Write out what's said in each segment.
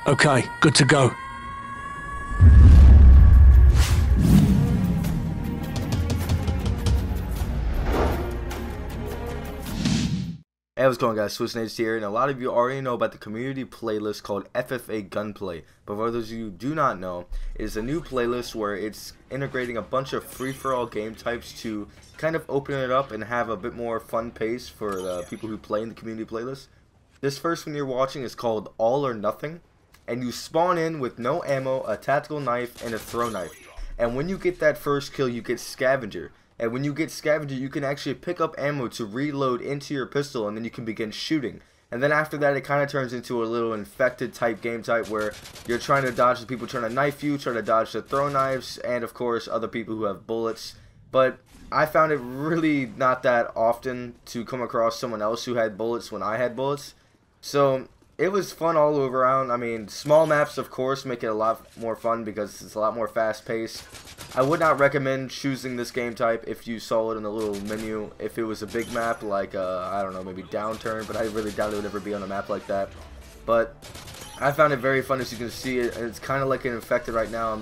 Okay, good to go. Hey, what's going on, guys? SwissNades here, and a lot of you already know about the community playlist called FFA Gunplay, but for those of you who do not know, it is a new playlist where it's integrating a bunch of free-for-all game types to kind of open it up and have a bit more fun pace for the people who play in the community playlist. This first one you're watching is called All or Nothing, and you spawn in with no ammo, a tactical knife, and a throw knife. And when you get that first kill, you get Scavenger. And when you get Scavenger, you can actually pick up ammo to reload into your pistol, and then you can begin shooting. And then after that, it kind of turns into a little infected type game type where you're trying to dodge the people trying to knife you, trying to dodge the throw knives, and of course other people who have bullets. But I found it really not that often to come across someone else who had bullets when I had bullets. So it was fun all over around. I mean, small maps, of course, make it a lot more fun because it's a lot more fast-paced. I would not recommend choosing this game type if you saw it in the little menu. If it was a big map like, I don't know, maybe Downturn, but I really doubt it would ever be on a map like that. But I found it very fun, as you can see. It's kind of like an infected right now.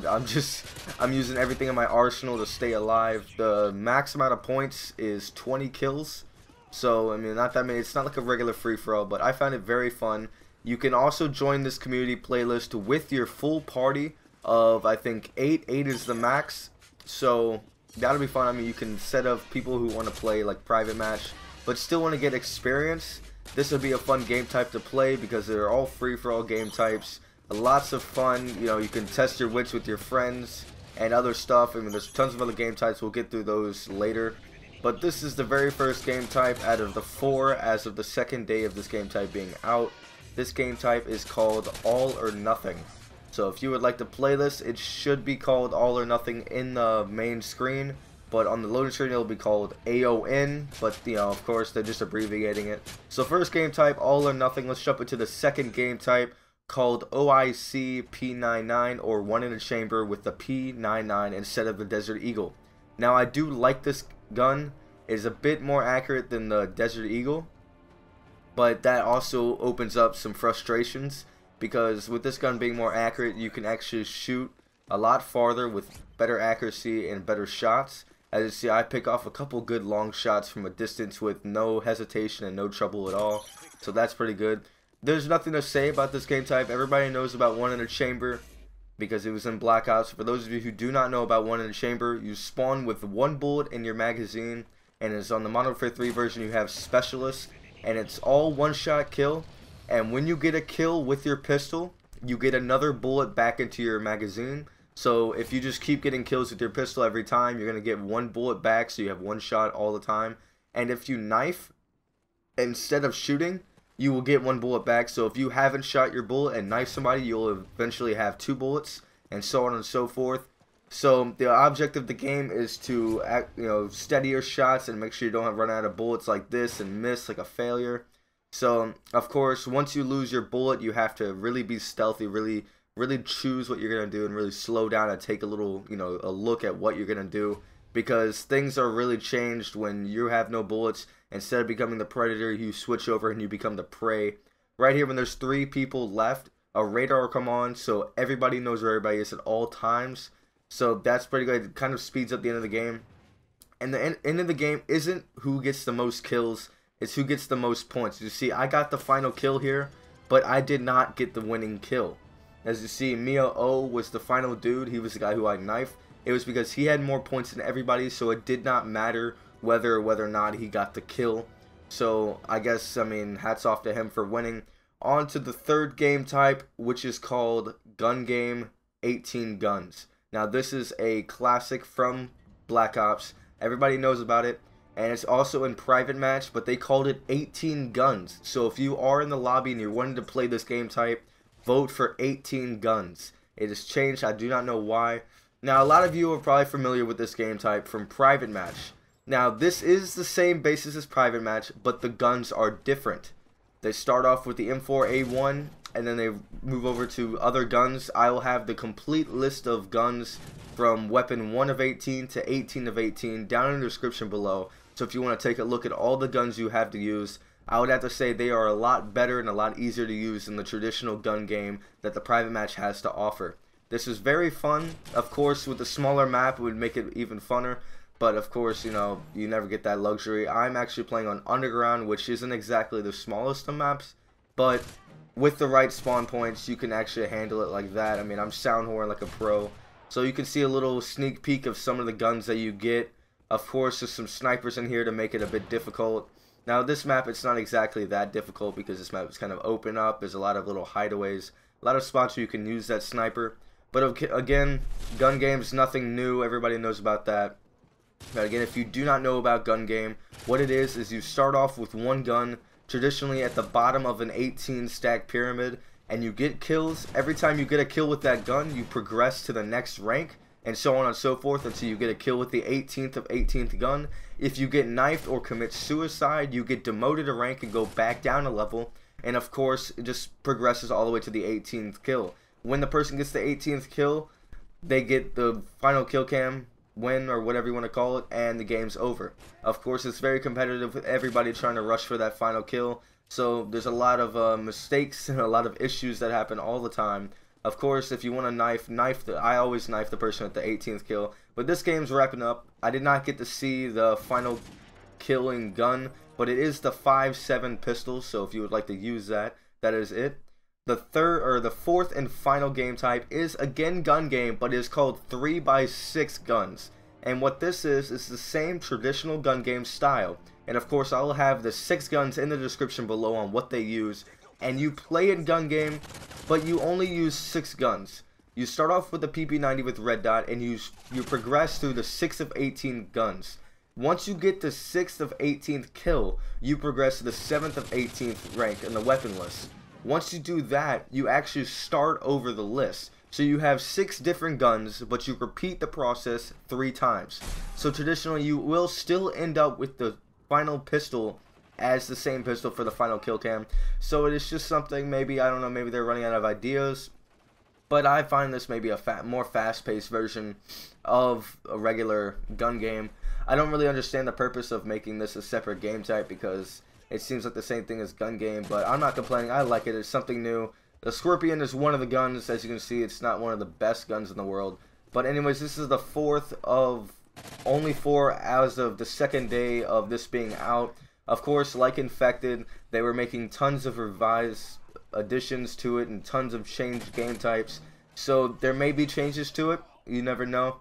I'm using everything in my arsenal to stay alive. The max amount of points is 20 kills. So, I mean, not that many. It's not like a regular free-for-all, but I found it very fun. You can also join this community playlist with your full party of, I think, 8. 8 is the max. So, that'll be fun. I mean, you can set up people who want to play, like, private match, but still want to get experience. This would be a fun game type to play because they're all free-for-all game types. Lots of fun. You know, you can test your wits with your friends and other stuff. I mean, there's tons of other game types. We'll get through those later. But this is the very first game type out of the 4 as of the second day of this game type being out. This game type is called All or Nothing. So if you would like to play this, it should be called All or Nothing in the main screen. But on the loading screen, it'll be called AON. But, you know, of course, they're just abbreviating it. So first game type, All or Nothing. Let's jump into the second game type called OIC P90 or One in a Chamber with the P90 instead of the Desert Eagle. Now, I do like this gun. It is a bit more accurate than the Desert Eagle. But that also opens up some frustrations because with this gun being more accurate, you can actually shoot a lot farther with better accuracy and better shots. As you see, I pick off a couple good long shots from a distance with no hesitation and no trouble at all. So that's pretty good. There's nothing to say about this game type. Everybody knows about One in a Chamber because it was in Black Ops. For those of you who do not know about One in a Chamber, you spawn with 1 bullet in your magazine, and it's on the Modern Warfare 3 version. You have Specialist, and it's all one-shot kill. And when you get a kill with your pistol, you get another bullet back into your magazine. So if you just keep getting kills with your pistol every time, you're going to get 1 bullet back, so you have 1 shot all the time. And if you knife instead of shooting, you will get 1 bullet back. So if you haven't shot your bullet and knife somebody, you'll eventually have 2 bullets, and so on and so forth. So the object of the game is to steady your shots and make sure you don't run out of bullets like this and miss like a failure. So of course, once you lose your bullet, you have to really be stealthy, really choose what you're gonna do, and really slow down and take a little, a look at what you're gonna do, because things are really changed when you have no bullets. Instead of becoming the predator, you switch over and you become the prey. Right here, when there's 3 people left, a radar will come on, so everybody knows where everybody is at all times. So that's pretty good. It kind of speeds up the end of the game. And the end of the game isn't who gets the most kills, it's who gets the most points. You see, I got the final kill here, but I did not get the winning kill. As you see, Mw3 was the final dude. He was the guy who I knifed. It was because he had more points than everybody, so it did not matter whether or not he got the kill. So I guess, I mean, hats off to him for winning. On to the third game type, which is called Gun Game 18 Guns. Now, this is a classic from Black Ops. Everybody knows about it. And it's also in private match, but they called it 18 Guns. So if you are in the lobby and you're wanting to play this game type, vote for 18 Guns. It has changed. I do not know why. Now, a lot of you are probably familiar with this game type from private match. Now, this is the same basis as private match, but the guns are different. They start off with the M4A1, and then they move over to other guns. I will have the complete list of guns from weapon 1 of 18 to 18 of 18 down in the description below. So if you want to take a look at all the guns you have to use, I would have to say they are a lot better and a lot easier to use than the traditional gun game that the private match has to offer. This is very fun. Of course, with the smaller map, it would make it even funner. But of course, you know, you never get that luxury. I'm actually playing on Underground, which isn't exactly the smallest of maps. But with the right spawn points, you can actually handle it like that. I mean, I'm Soundhorn like a pro. So you can see a little sneak peek of some of the guns that you get. Of course, there's some snipers in here to make it a bit difficult. Now, this map, it's not exactly that difficult because this map is kind of open up. There's a lot of little hideaways, a lot of spots where you can use that sniper. But again, gun game's nothing new. Everybody knows about that. But again, if you do not know about gun game, what it is you start off with one gun, traditionally at the bottom of an 18 stack pyramid, and you get kills. Every time you get a kill with that gun, you progress to the next rank, and so on and so forth until you get a kill with the 18th of 18th gun. If you get knifed or commit suicide, you get demoted a rank and go back down a level, and of course, it just progresses all the way to the 18th kill. When the person gets the 18th kill, they get the final kill cam win, or whatever you want to call it, and the game's over. Of course, it's very competitive with everybody trying to rush for that final kill, so there's a lot of mistakes and a lot of issues that happen all the time. Of course, if you want to I always knife the person at the 18th kill. But this game's wrapping up. I did not get to see the final killing gun, but it is the 5.7 pistol, so if you would like to use that, that is it. The fourth and final game type is again gun game, but it is called 3x6 guns. And what this is the same traditional gun game style. And of course, I'll have the 6 guns in the description below on what they use. And you play in gun game, but you only use 6 guns. You start off with the PP90 with Red Dot, and you progress through the 6th of 18 guns. Once you get the 6th of 18th kill, you progress to the 7th of 18th rank in the weapon list. Once you do that, you actually start over the list. So you have 6 different guns, but you repeat the process 3 times. So traditionally, you will still end up with the final pistol as the same pistol for the final kill cam. So it is just something, maybe, I don't know, maybe they're running out of ideas. But I find this maybe a more fast-paced version of a regular gun game. I don't really understand the purpose of making this a separate game type because it seems like the same thing as gun game, but I'm not complaining. I like it. It's something new. The Skorpion is one of the guns. As you can see, it's not one of the best guns in the world. But anyways, this is the 4th of only 4 as of the 2nd day of this being out. Of course, like Infected, they were making tons of revised additions to it and tons of changed game types. So there may be changes to it. You never know.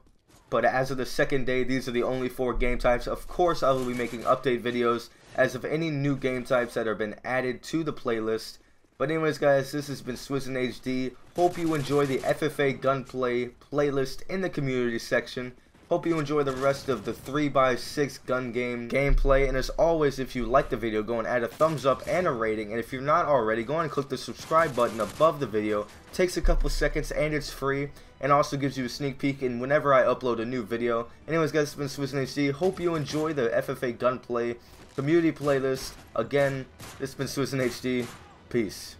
But as of the 2nd day, these are the only 4 game types. Of course, I will be making update videos as of any new game types that have been added to the playlist. But anyways, guys, this has been SwissNHD. Hope you enjoy the FFA Gunplay playlist in the community section. Hope you enjoy the rest of the 3x6 gun game gameplay. And as always, if you like the video, go and add a thumbs up and a rating. And if you're not already, go and click the subscribe button above the video. It takes a couple seconds and it's free. And also gives you a sneak peek in whenever I upload a new video. Anyways, guys, it's been SwissNHD. Hope you enjoy the FFA Gunplay community playlist. Again, this has been SwissNHD. Peace.